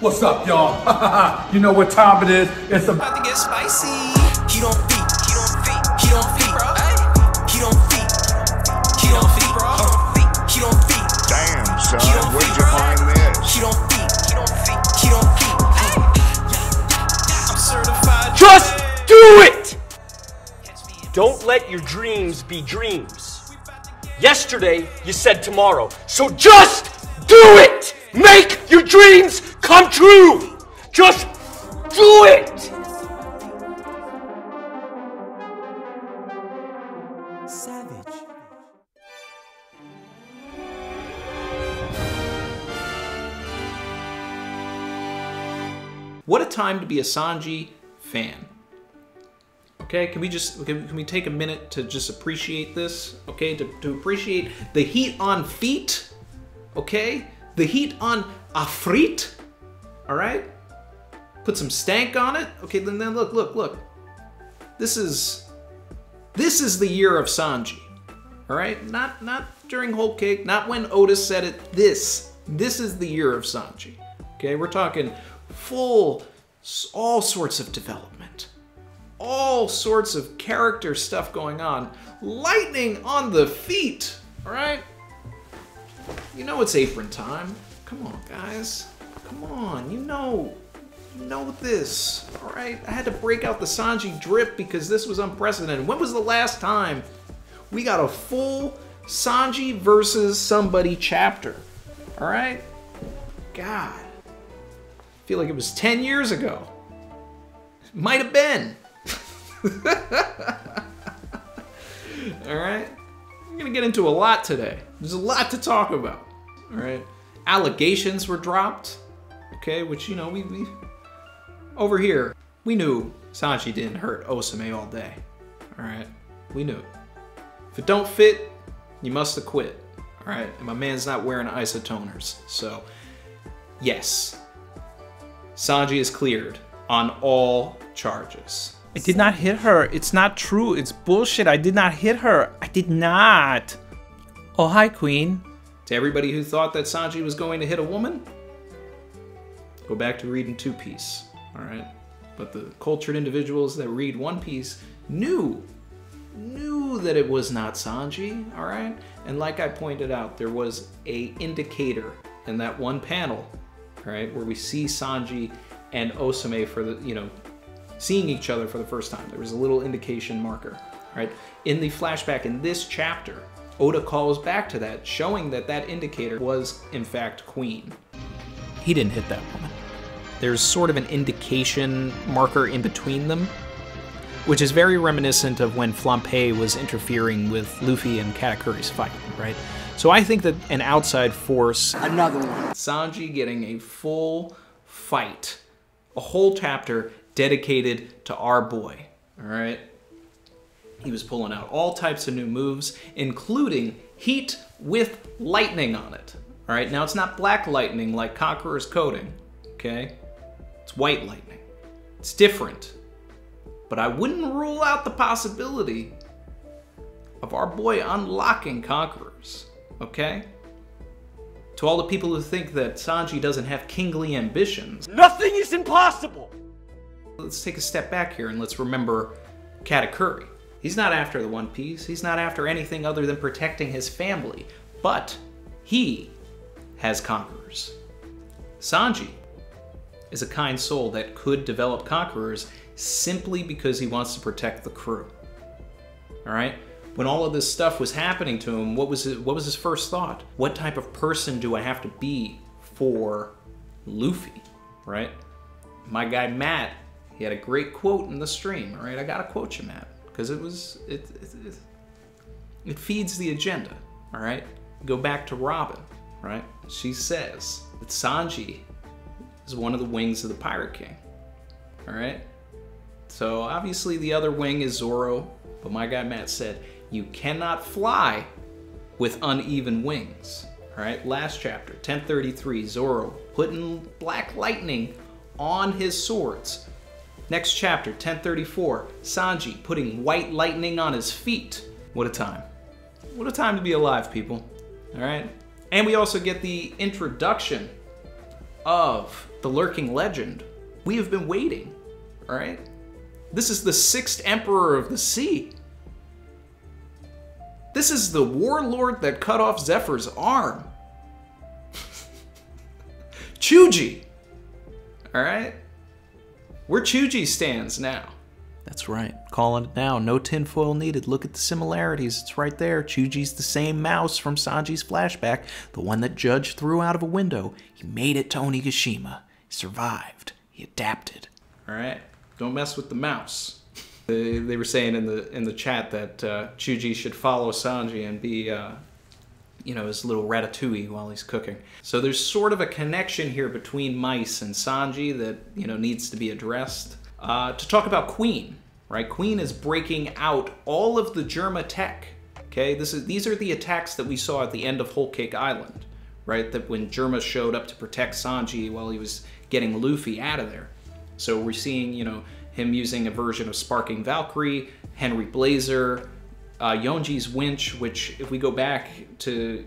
What's up, y'all? You know what time it is. It's about to get spicy. He don't feed. He don't feed. He don't feed, bro. He don't feed. He don't feed, bro. He don't feed. Damn, son, where'd you find this? He don't feed. He don't feed. He don't feed. I'm certified. Just do it! Don't let your dreams be dreams. Yesterday, you said tomorrow. So just do it! Make your dreams come true! Just do it! Savage. What a time to be a Sanji fan. Okay, can we take a minute to just appreciate this? Okay, to appreciate the heat on feet. Okay, the heat on Afrit. All right, put some stank on it. Okay, then look. This is the year of Sanji. All right, not during Whole Cake, not when Otis said it. This is the year of Sanji. Okay, we're talking full, all sorts of development, all sorts of character stuff going on, lightning on the feet. All right, you know it's apron time. Come on, guys. Come on, you know this. All right, I had to break out the Sanji drip because this was unprecedented. When was the last time we got a full Sanji versus somebody chapter? All right, God, I feel like it was 10 years ago. Might have been. All right, I'm gonna get into a lot today. There's a lot to talk about. All right, allegations were dropped. Okay, which, you know, we over here, we knew Sanji didn't hurt Osame all day. All right, we knew. If it don't fit, you must have quit. All right, and my man's not wearing isotoners. So, yes, Sanji is cleared on all charges. I did not hit her. It's not true. It's bullshit. I did not hit her. I did not. Oh, hi, Queen. To everybody who thought that Sanji was going to hit a woman, go back to reading Two Piece, all right? But the cultured individuals that read One Piece knew that it was not Sanji, all right? And like I pointed out, there was a indicator in that one panel, all right, where we see Sanji and Osame for the, you know, seeing each other for the first time. There was a little indication marker, right? In the flashback in this chapter, Oda calls back to that, showing that that indicator was, in fact, Queen. He didn't hit that woman. There's sort of an indication marker in between them, which is very reminiscent of when Flampe was interfering with Luffy and Katakuri's fight, right? So I think that an outside force... Another one. Sanji getting a full fight, a whole chapter dedicated to our boy, all right? He was pulling out all types of new moves, including heat with lightning on it. All right, now it's not black lightning like Conqueror's coating, okay? It's white lightning. It's different. But I wouldn't rule out the possibility of our boy unlocking Conquerors, okay? To all the people who think that Sanji doesn't have kingly ambitions, nothing is impossible! Let's take a step back here and let's remember Katakuri. He's not after the One Piece. He's not after anything other than protecting his family. But he has conquerors. Sanji is a kind soul that could develop conquerors simply because he wants to protect the crew. All right? When all of this stuff was happening to him, what was his first thought? What type of person do I have to be for Luffy, right? My guy Matt, he had a great quote in the stream, all right? I gotta quote you, Matt, because it feeds the agenda, all right? Go back to Robin, right? She says that Sanji is one of the wings of the Pirate King, all right? So obviously the other wing is Zoro, but my guy Matt said, you cannot fly with uneven wings, all right? Last chapter, 1033, Zoro putting black lightning on his swords. Next chapter, 1034, Sanji putting white lightning on his feet. What a time. What a time to be alive, people. All right? And we also get the introduction of the lurking legend. We have been waiting, all right? This is the 6th Emperor of the Sea. This is the warlord that cut off Zephyr's arm. Chuji, all right? Where Chuji stands now. That's right, calling it now. No tinfoil needed. Look at the similarities. It's right there. Chuji's the same mouse from Sanji's flashback, the one that Judge threw out of a window. He made it to Onigashima. He survived. He adapted. All right, don't mess with the mouse. They were saying in the chat that Chuji should follow Sanji and be, his little ratatouille while he's cooking. So there's sort of a connection here between mice and Sanji that, needs to be addressed. To talk about Queen, right? Queen is breaking out all of the Germa tech, okay? These are the attacks that we saw at the end of Whole Cake Island, right? That when Germa showed up to protect Sanji while he was getting Luffy out of there. So we're seeing, him using a version of Sparking Valkyrie, Henry Blazer, Yonji's winch, which if we go back to,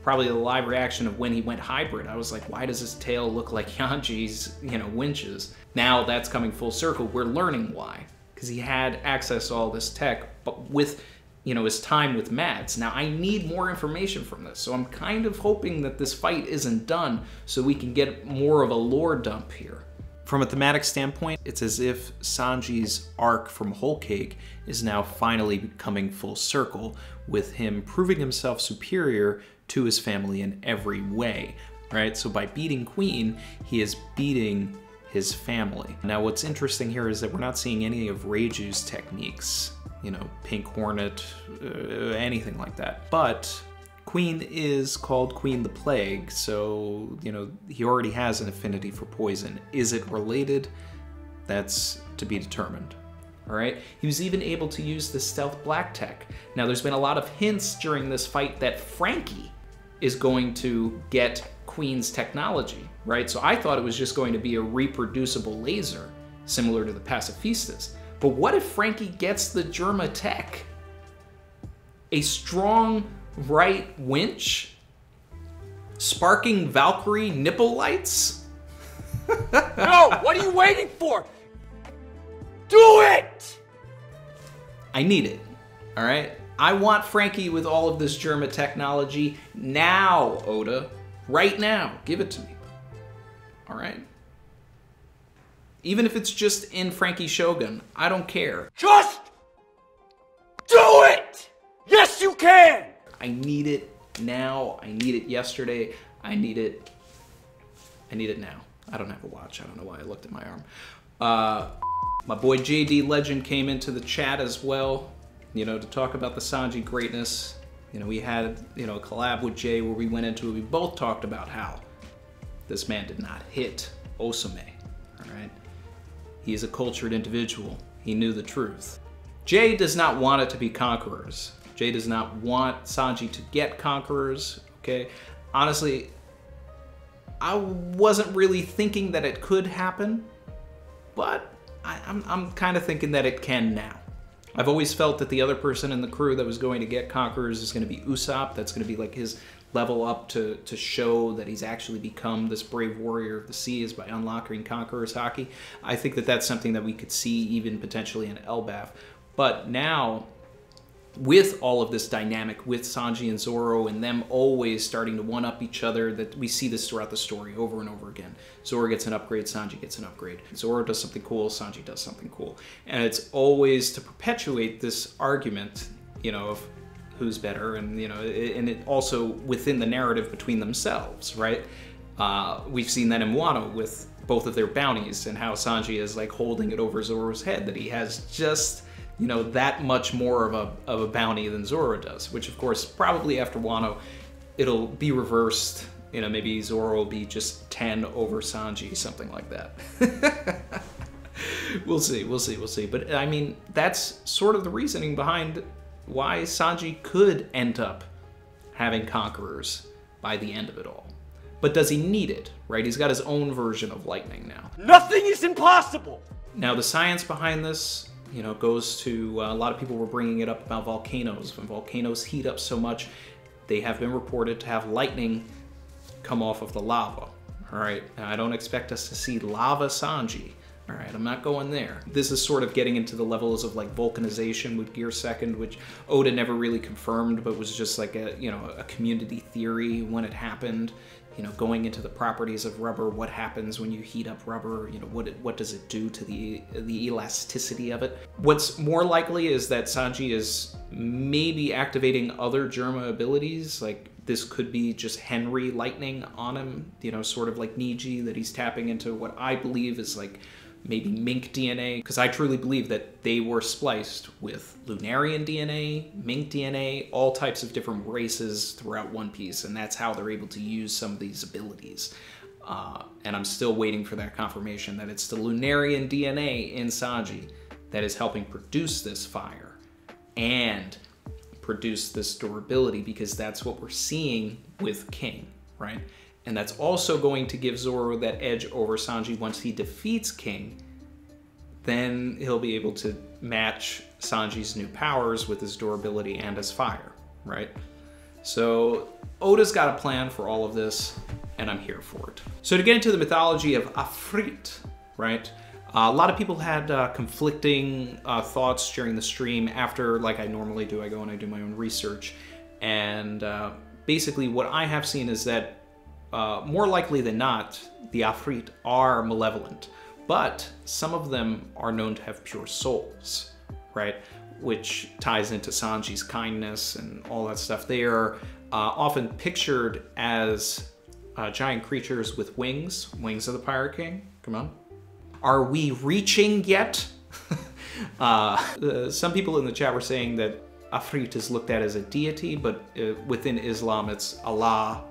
probably the live reaction of when he went hybrid, I was like, why does his tail look like Yonji's, winches? Now that's coming full circle. We're learning why. Because he had access to all this tech, but with, his time with Mads. Now I need more information from this, so I'm kind of hoping that this fight isn't done so we can get more of a lore dump here. From a thematic standpoint, it's as if Sanji's arc from Whole Cake is now finally coming full circle, with him proving himself superior to his family in every way, right? So by beating Queen, he is beating his family. Now what's interesting here is that we're not seeing any of Reiju's techniques, Pink Hornet, anything like that. But Queen is called Queen the Plague, so, he already has an affinity for poison. Is it related? That's to be determined. All right? He was even able to use the stealth black tech. Now, there's been a lot of hints during this fight that Franky is going to get Queen's technology, right? So I thought it was just going to be a reproducible laser, similar to the Pacifistas. But what if Franky gets the Germa tech? A strong right winch? Sparking Valkyrie nipple lights? No, what are you waiting for? Do it! I need it, all right? I want Franky with all of this Germa technology now, Oda. Right now, give it to me, all right? Even if it's just in Franky Shogun, I don't care. Just do it! Yes, you can! I need it now. I need it yesterday. I need it now. I don't have a watch. I don't know why I looked at my arm. My boy JD Legend came into the chat as well, to talk about the Sanji greatness. We had, a collab with Jay where we went into it. We both talked about how this man did not hit Osame, all right? He is a cultured individual. He knew the truth. Jay does not want it to be conquerors. Jay does not want Sanji to get conquerors, okay? Honestly, I wasn't really thinking that it could happen, but I'm kind of thinking that it can now. I've always felt that the other person in the crew that was going to get conquerors is going to be Usopp. That's going to be like his level up to show that he's actually become this brave warrior of the sea is by unlocking conquerors haki. I think that that's something that we could see even potentially in Elbaf. But now, with all of this dynamic with Sanji and Zoro and them always starting to one-up each other, that we see this throughout the story over and over again. Zoro gets an upgrade, Sanji gets an upgrade. Zoro does something cool, Sanji does something cool. And it's always to perpetuate this argument, of who's better, and and it also within the narrative between themselves, right? We've seen that in Wano with both of their bounties and how Sanji is like holding it over Zoro's head, that he has just that much more of a bounty than Zoro does, which of course, probably after Wano, it'll be reversed. Maybe Zoro will be just 10 over Sanji, something like that. We'll see. But I mean, that's sort of the reasoning behind why Sanji could end up having conquerors by the end of it all. But does he need it, right? He's got his own version of lightning now. Nothing is impossible! Now, the science behind this, goes to, a lot of people were bringing it up about volcanoes. When volcanoes heat up so much, they have been reported to have lightning come off of the lava, all All right, now I don't expect us to see lava Sanji. All right, I'm not going there. This is sort of getting into the levels of like vulcanization with Gear Second, which Oda never really confirmed, but was just like a, you know, a community theory when it happened. You know, going into the properties of rubber, what happens when you heat up rubber, you know, what does it do to the elasticity of it? What's more likely is that Sanji is maybe activating other Germa abilities, like this could be just Henry lightning on him, you know, sort of like Niji, that he's tapping into what I believe is like maybe mink DNA, because I truly believe that they were spliced with Lunarian DNA, mink DNA, all types of different races throughout One Piece, and that's how they're able to use some of these abilities. And I'm still waiting for that confirmation that it's the Lunarian DNA in Sanji that is helping produce this fire and produce this durability, because that's what we're seeing with King, right? And that's also going to give Zoro that edge over Sanji once he defeats King. Then he'll be able to match Sanji's new powers with his durability and his fire, right? So Oda's got a plan for all of this, and I'm here for it. So to get into the mythology of Afrit, right? A lot of people had conflicting thoughts during the stream. After, like I normally do, I go and I do my own research. And basically what I have seen is that more likely than not, the Afrit are malevolent, but some of them are known to have pure souls, right? Which ties into Sanji's kindness and all that stuff. They are often pictured as giant creatures with wings, wings of the Pirate King. Come on. Are we reaching yet? Some people in the chat were saying that Afrit is looked at as a deity, but within Islam it's Allah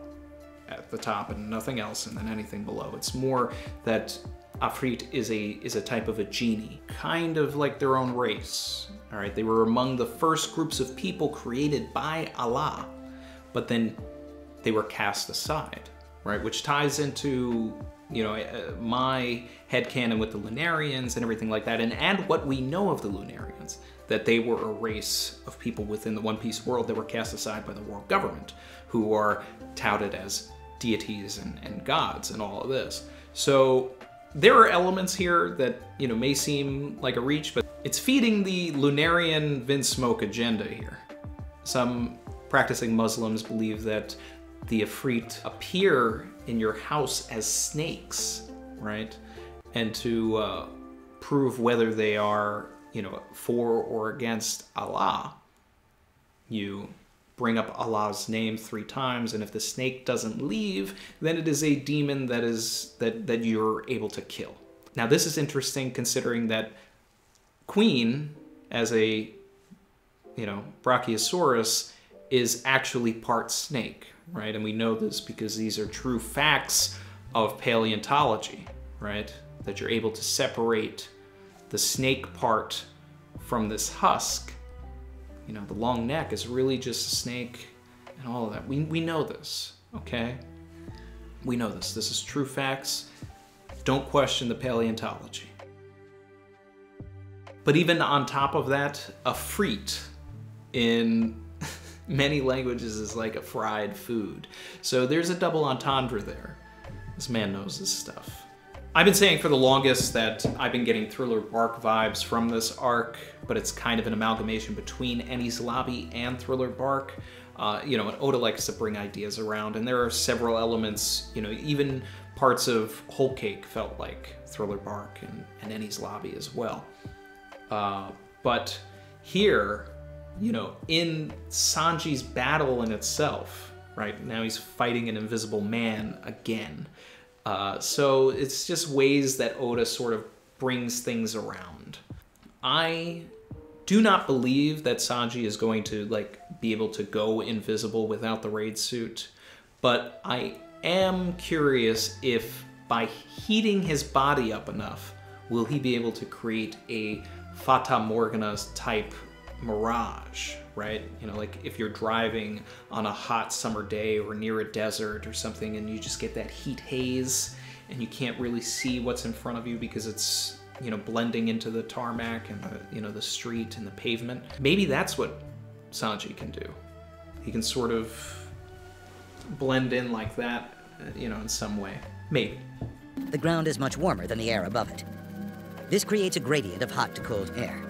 at the top and nothing else, and then anything below. It's more that Afrit is a type of a genie, kind of like their own race. All right, they were among the first groups of people created by Allah, but then they were cast aside, right? Which ties into, you know, my headcanon with the Lunarians and everything like that, and what we know of the Lunarians, that they were a race of people within the One Piece world that were cast aside by the world government, who are touted as deities and gods and all of this. So there are elements here that, you know, may seem like a reach, but it's feeding the Lunarian Vince Smoke agenda here. Some practicing Muslims believe that the Afrit appear in your house as snakes, right? And to prove whether they are, you know, for or against Allah, you bring up Allah's name 3 times, and if the snake doesn't leave, then it is a demon that you're able to kill. Now this is interesting considering that Queen, as a, you know, Brachiosaurus, is actually part snake, right? And we know this because these are true facts of paleontology, right? That you're able to separate the snake part from this husk. You know, the long neck is really just a snake and all of that. We know this, okay? We know this. This is true facts. Don't question the paleontology. But even on top of that, Afrit in many languages is like a fried food. So there's a double entendre there. This man knows his stuff. I've been saying for the longest that I've been getting Thriller Bark vibes from this arc, but it's kind of an amalgamation between Enies Lobby and Thriller Bark. You know, and Oda likes to bring ideas around, and there are several elements, you know, even parts of Whole Cake felt like Thriller Bark and Enies Lobby as well. But here, you know, in Sanji's battle in itself, right, now he's fighting an invisible man again. So it's just ways that Oda sort of brings things around. I do not believe that Sanji is going to like be able to go invisible without the raid suit, but I am curious if by heating his body up enough, will he be able to create a Fata Morgana type mirage, right? You know, like if you're driving on a hot summer day or near a desert or something and you just get that heat haze and you can't really see what's in front of you because it's, you know, blending into the tarmac and the, you know, the street and the pavement. Maybe that's what Sanji can do. He can sort of blend in like that, you know, in some way. Maybe. The ground is much warmer than the air above it. This creates a gradient of hot to cold air.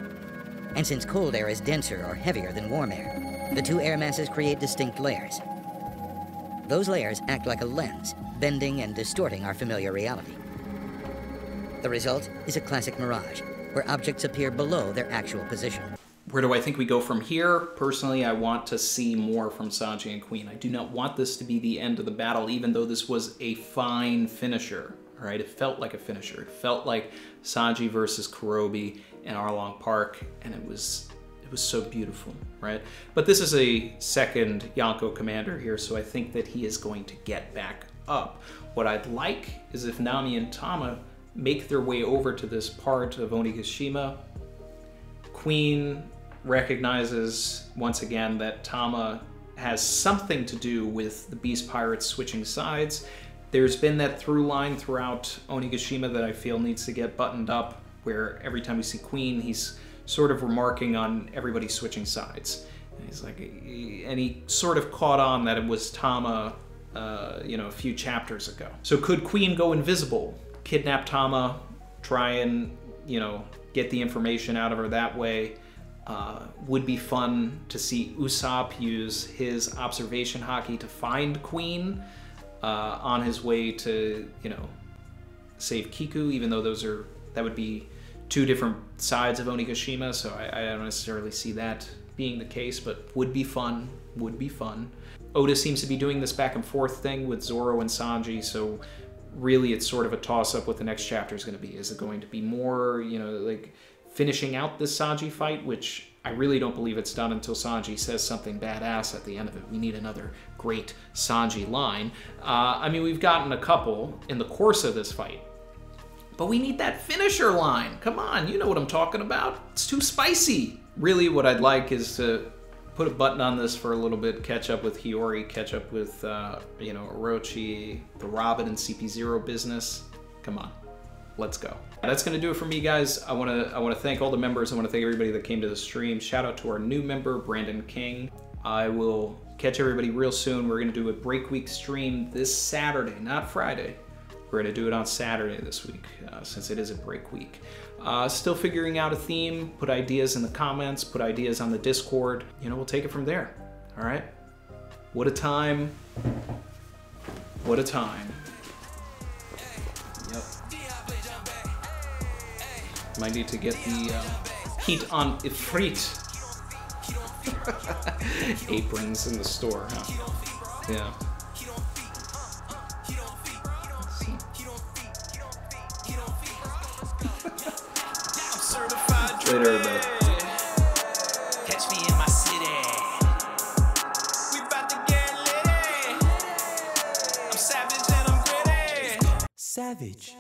And since cold air is denser or heavier than warm air, the two air masses create distinct layers. Those layers act like a lens, bending and distorting our familiar reality. The result is a classic mirage, where objects appear below their actual position. Where do I think we go from here? Personally, I want to see more from Sanji and Queen. I do not want this to be the end of the battle, even though this was a fine finisher. All right, it felt like a finisher. It felt like Sanji versus Kurobe in Arlong Park, and it was so beautiful, right? But this is a second Yonko commander here, so I think that he is going to get back up. What I'd like is if Nami and Tama make their way over to this part of Onigashima. Queen recognizes once again that Tama has something to do with the Beast Pirates switching sides. There's been that through line throughout Onigashima that I feel needs to get buttoned up, where every time we see Queen, he's sort of remarking on everybody switching sides. And he's like, and he sort of caught on that it was Tama, a few chapters ago. So could Queen go invisible, kidnap Tama, try and, get the information out of her that way? Would be fun to see Usopp use his observation haki to find Queen on his way to, save Kiku, even though that would be two different sides of Onigashima, so I don't necessarily see that being the case, but would be fun. Oda seems to be doing this back and forth thing with Zoro and Sanji, so really it's sort of a toss-up what the next chapter is going to be. Is it going to be more, like finishing out this Sanji fight, which I really don't believe it's done until Sanji says something badass at the end of it. We need another great Sanji line. We've gotten a couple in the course of this fight, but we need that finisher line. Come on, you know what I'm talking about. It's too spicy. Really what I'd like is to put a button on this for a little bit, catch up with Hiyori, catch up with, Orochi, the Robin and CP0 business. Come on, let's go. That's gonna do it for me, guys. I wanna thank all the members. I wanna thank everybody that came to the stream. Shout out to our new member, Brandon King. I will catch everybody real soon. We're gonna do a break week stream this Saturday, not Friday. We're gonna do it on Saturday this week, since it is a break week. Still figuring out a theme, put ideas in the comments, put ideas on the Discord. We'll take it from there, all right? What a time. What a time. Yep. Might need to get the heat on Ifrit aprons in the store, huh? Yeah. Later, everybody. Catch me in my city. We about to get lit. I'm savage and I'm gritty. Savage.